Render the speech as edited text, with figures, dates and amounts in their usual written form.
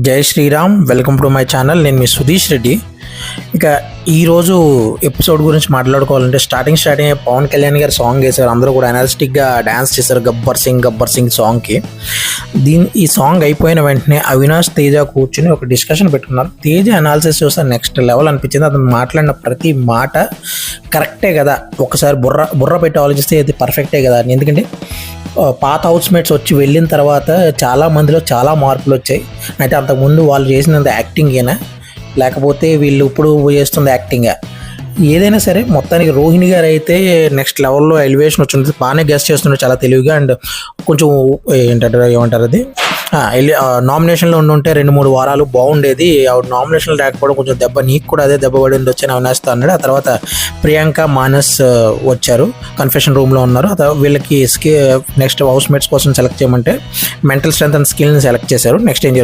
జై Shri Ram. Welcome to my channel. నేను మీ సుధీష్ రెడ్డి. ఇక ఈరోజు ఎపిసోడ్ గురించి మాట్లాడుకోవాలంటే స్టార్టింగ్ పవన్ కళ్యాణ్ గారు సాంగ్ వేశారు. అందరూ కూడా ఎనర్జెటిక్గా డ్యాన్స్ చేశారు గబ్బర్ సింగ్ సాంగ్కి. ఈ సాంగ్ అయిపోయిన వెంటనే అవినాష్ తేజ కూర్చుని ఒక డిస్కషన్ పెట్టుకున్నారు. తేజ అనాలిసిస్ చూస్తే నెక్స్ట్ లెవెల్ అనిపించింది. అతను మాట్లాడిన ప్రతి మాట కరెక్టే కదా, ఒకసారి బుర్ర పెట్టి ఆలోచిస్తే ఇది పర్ఫెక్టే కదా. ఎందుకంటే పాత హౌస్మేట్స్ వచ్చి వెళ్ళిన తర్వాత చాలా మందిలో చాలా మార్పులు వచ్చాయి. అయితే అంతకుముందు వాళ్ళు చేసినంత యాక్టింగేనా లేకపోతే వీళ్ళు ఇప్పుడు చేస్తుంది యాక్టింగా, ఏదైనా సరే మొత్తానికి రోహిణి గారు అయితే నెక్స్ట్ లెవెల్లో ఎలివేషన్ వచ్చింది. బాగానే గెస్ట్ చేస్తున్నారు చాలా తెలివిగా. అండ్ కొంచెం ఏమంటారు అది నామినేషన్లో ఉంటే 2-3 వారాలు బాగుండేది. ఆవిడ నామినేషన్లు రాకపోవడం కొంచెం దెబ్బ, నీకు కూడా అదే దెబ్బ పడింది వచ్చి అవినాష్తో అన్నాడు. ఆ తర్వాత ప్రియాంక మానస్ వచ్చారు, కన్ఫెషన్ రూమ్లో ఉన్నారు. వీళ్ళకి నెక్స్ట్ హౌస్ మేట్స్ కోసం సెలెక్ట్ చేయమంటే మెంటల్ స్ట్రెంత్ అండ్ స్కిల్ని సెలెక్ట్ చేశారు. నెక్స్ట్ ఏం జరుగుతుంది?